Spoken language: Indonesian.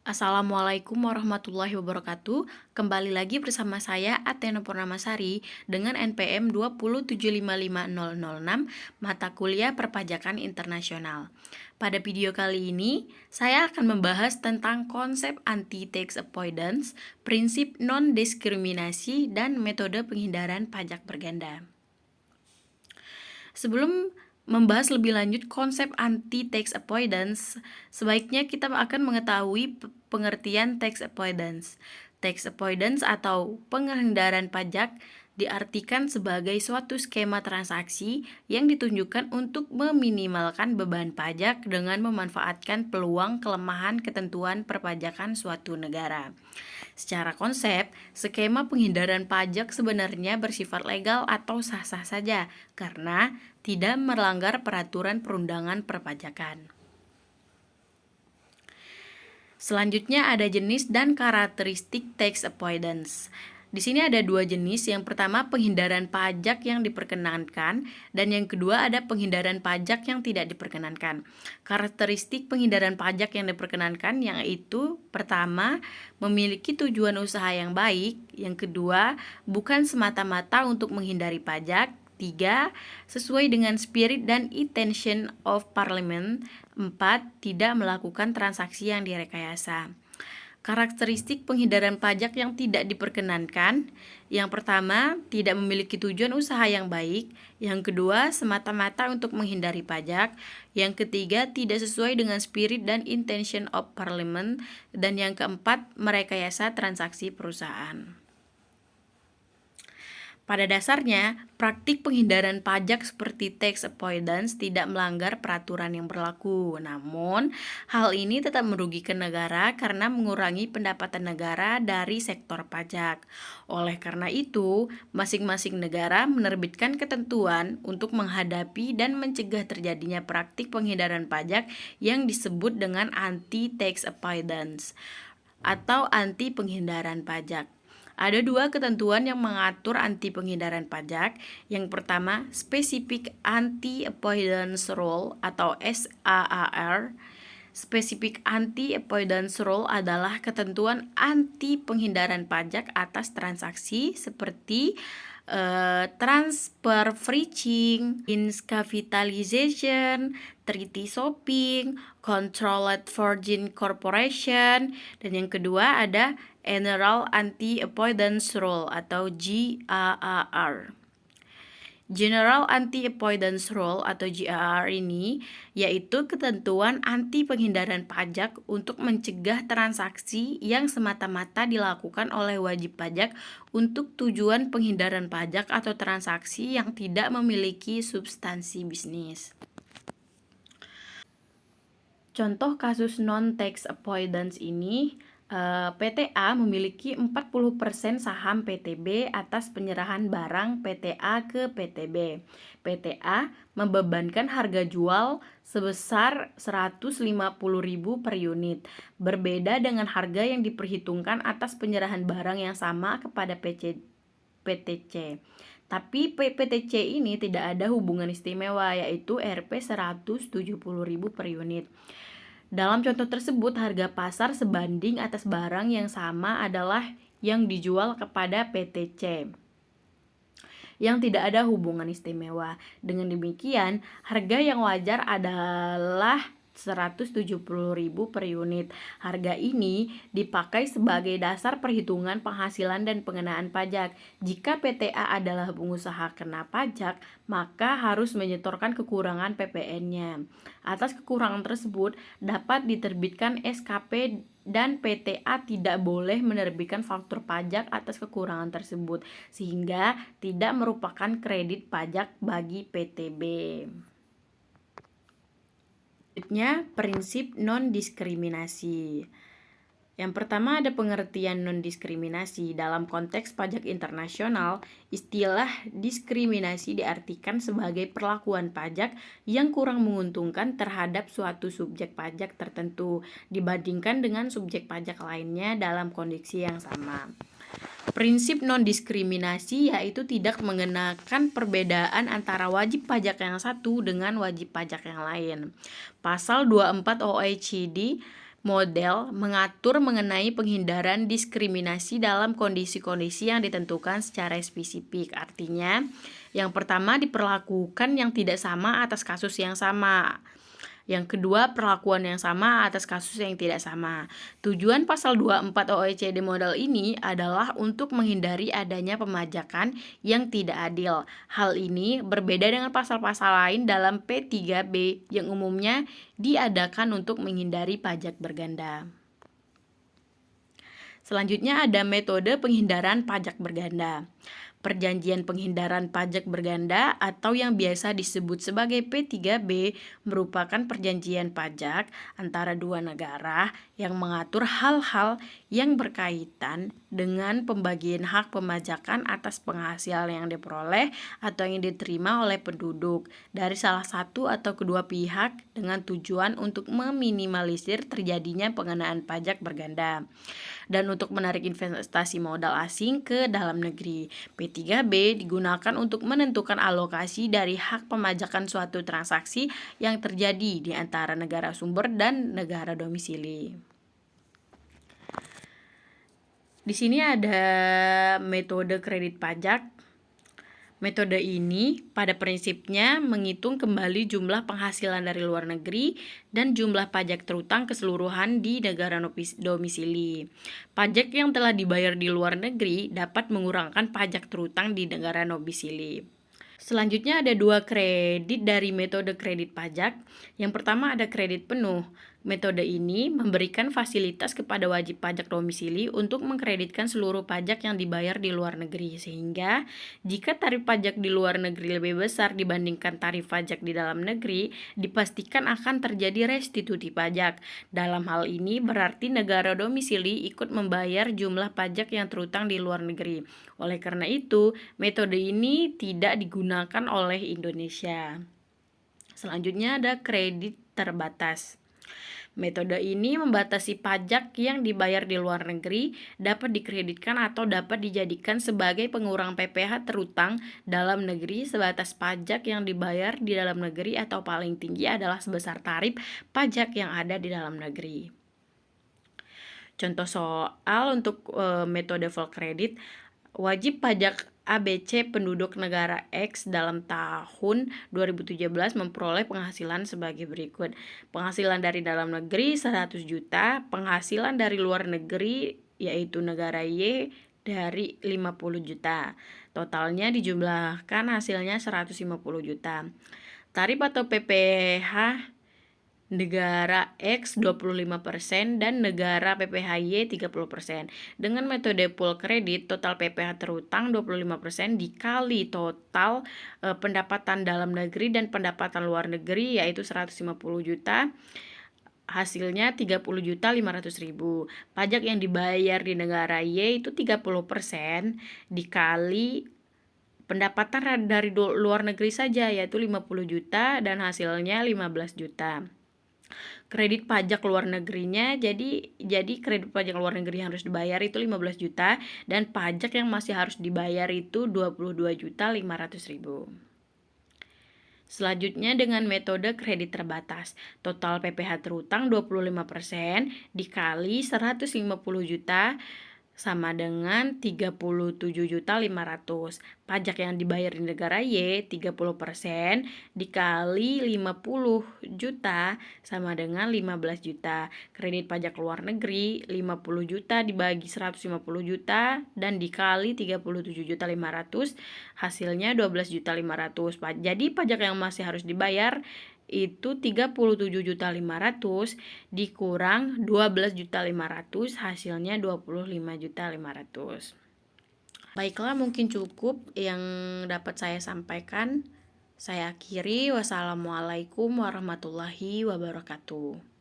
Assalamualaikum warahmatullahi wabarakatuh. Kembali lagi bersama saya Athena Purnamasari dengan NPM 207555006 mata kuliah Perpajakan Internasional. Pada video kali ini, saya akan membahas tentang konsep anti-tax avoidance, prinsip non-diskriminasi, dan metode penghindaran pajak berganda. Sebelum membahas lebih lanjut konsep anti-tax avoidance, sebaiknya kita akan mengetahui pengertian tax avoidance. Tax avoidance atau penghindaran pajak diartikan sebagai suatu skema transaksi yang ditunjukkan untuk meminimalkan beban pajak dengan memanfaatkan peluang kelemahan ketentuan perpajakan suatu negara. Secara konsep, skema penghindaran pajak sebenarnya bersifat legal atau sah-sah saja karena tidak melanggar peraturan perundangan perpajakan. Selanjutnya ada jenis dan karakteristik tax avoidance. Di sini ada dua jenis. Yang pertama penghindaran pajak yang diperkenankan dan yang kedua ada penghindaran pajak yang tidak diperkenankan. Karakteristik penghindaran pajak yang diperkenankan yaitu pertama memiliki tujuan usaha yang baik, yang kedua bukan semata-mata untuk menghindari pajak, 3. Sesuai dengan spirit dan intention of parliament. 4. Tidak melakukan transaksi yang direkayasa. Karakteristik penghindaran pajak yang tidak diperkenankan. Yang pertama, tidak memiliki tujuan usaha yang baik. Yang kedua, semata-mata untuk menghindari pajak. Yang ketiga, tidak sesuai dengan spirit dan intention of parliament. Dan yang keempat, merekayasa transaksi perusahaan. Pada dasarnya, praktik penghindaran pajak seperti tax avoidance tidak melanggar peraturan yang berlaku. Namun, hal ini tetap merugikan negara karena mengurangi pendapatan negara dari sektor pajak. Oleh karena itu, masing-masing negara menerbitkan ketentuan untuk menghadapi dan mencegah terjadinya praktik penghindaran pajak yang disebut dengan anti-tax avoidance atau anti penghindaran pajak. Ada dua ketentuan yang mengatur anti penghindaran pajak. Yang pertama, Specific Anti-Avoidance Rule atau SAAR. Specific Anti-Avoidance Rule adalah ketentuan anti penghindaran pajak atas transaksi seperti transfer freezing, capitalization, treaty shopping, controlled forging corporation, dan yang kedua ada General Anti-Avoidance Rule atau GAAR. General Anti-Avoidance Rule atau GAAR ini yaitu ketentuan anti penghindaran pajak untuk mencegah transaksi yang semata-mata dilakukan oleh wajib pajak untuk tujuan penghindaran pajak atau transaksi yang tidak memiliki substansi bisnis. Contoh kasus non-tax avoidance ini, PTA memiliki 40% saham PTB atas penyerahan barang PTA ke PTB. PTA membebankan harga jual sebesar 150.000 per unit, berbeda dengan harga yang diperhitungkan atas penyerahan barang yang sama kepada PTC. Tapi PTC ini tidak ada hubungan istimewa, yaitu Rp 170.000 per unit. Dalam contoh tersebut, harga pasar sebanding atas barang yang sama adalah yang dijual kepada PTC yang tidak ada hubungan istimewa. Dengan demikian, harga yang wajar adalah 170.000 per unit. Harga ini dipakai sebagai dasar perhitungan penghasilan dan pengenaan pajak. Jika PTA adalah pengusaha kena pajak, maka harus menyetorkan kekurangan PPN-nya. Atas kekurangan tersebut dapat diterbitkan SKP dan PTA tidak boleh menerbitkan faktur pajak atas kekurangan tersebut, sehingga tidak merupakan kredit pajak bagi PTB. Selanjutnya, prinsip non-diskriminasi. Yang pertama ada pengertian non-diskriminasi. Dalam konteks pajak internasional, istilah diskriminasi diartikan sebagai perlakuan pajak yang kurang menguntungkan terhadap suatu subjek pajak tertentu dibandingkan dengan subjek pajak lainnya dalam kondisi yang sama. Prinsip non-diskriminasi yaitu tidak mengenakan perbedaan antara wajib pajak yang satu dengan wajib pajak yang lain. Pasal 24 OECD model mengatur mengenai penghindaran diskriminasi dalam kondisi-kondisi yang ditentukan secara spesifik. Artinya, yang pertama diperlakukan yang tidak sama atas kasus yang sama. Yang kedua, perlakuan yang sama atas kasus yang tidak sama. Tujuan pasal 24 OECD model ini adalah untuk menghindari adanya pemajakan yang tidak adil. Hal ini berbeda dengan pasal-pasal lain dalam P3B yang umumnya diadakan untuk menghindari pajak berganda. Selanjutnya ada metode penghindaran pajak berganda. Perjanjian penghindaran pajak berganda atau yang biasa disebut sebagai P3B merupakan perjanjian pajak antara dua negara yang mengatur hal-hal yang berkaitan dengan pembagian hak pemajakan atas penghasilan yang diperoleh atau yang diterima oleh penduduk dari salah satu atau kedua pihak dengan tujuan untuk meminimalisir terjadinya pengenaan pajak berganda dan untuk menarik investasi modal asing ke dalam negeri. P3B digunakan untuk menentukan alokasi dari hak pemajakan suatu transaksi yang terjadi di antara negara sumber dan negara domisili. Di sini ada metode kredit pajak. Metode ini pada prinsipnya menghitung kembali jumlah penghasilan dari luar negeri dan jumlah pajak terutang keseluruhan di negara domisili. Pajak yang telah dibayar di luar negeri dapat mengurangkan pajak terutang di negara domisili. Selanjutnya ada dua kredit dari metode kredit pajak. Yang pertama ada kredit penuh. Metode ini memberikan fasilitas kepada wajib pajak domisili untuk mengkreditkan seluruh pajak yang dibayar di luar negeri, sehingga jika tarif pajak di luar negeri lebih besar dibandingkan tarif pajak di dalam negeri, dipastikan akan terjadi restitusi pajak. Dalam hal ini berarti negara domisili ikut membayar jumlah pajak yang terutang di luar negeri. Oleh karena itu, metode ini tidak digunakan oleh Indonesia. Selanjutnya ada kredit terbatas. Metode ini membatasi pajak yang dibayar di luar negeri dapat dikreditkan atau dapat dijadikan sebagai pengurang PPh terutang dalam negeri sebatas pajak yang dibayar di dalam negeri atau paling tinggi adalah sebesar tarif pajak yang ada di dalam negeri. Contoh soal untuk metode full credit, wajib pajak ABC penduduk negara X dalam tahun 2017 memperoleh penghasilan sebagai berikut. Penghasilan dari dalam negeri 100 juta, penghasilan dari luar negeri yaitu negara Y dari 50 juta. Totalnya dijumlahkan hasilnya 150 juta. Tarif atau PPh negara X 25% dan negara PPh-Y 30%. Dengan metode pool kredit, total PPh terutang 25% dikali total pendapatan dalam negeri dan pendapatan luar negeri yaitu 150 juta. Hasilnya 30.500.000. Pajak yang dibayar di negara Y itu 30% dikali pendapatan dari luar negeri saja yaitu 50 juta dan hasilnya 15 juta. Kredit pajak luar negerinya jadi kredit pajak luar negeri yang harus dibayar itu 15 juta dan pajak yang masih harus dibayar itu 22.500.000. Selanjutnya dengan metode kredit terbatas. Total PPh terutang 25% dikali 150 juta sama dengan 37.500. Pajak yang dibayar di negara Y 30% dikali 50 juta sama dengan 15 juta. Kredit pajak luar negeri 50 juta dibagi 150 juta dan dikali 37.500 hasilnya 12.500. Jadi pajak yang masih harus dibayar itu 37.500 dikurang 12.500 hasilnya 25.500. Baiklah, mungkin cukup yang dapat saya sampaikan. Saya akhiri. Wassalamualaikum warahmatullahi wabarakatuh.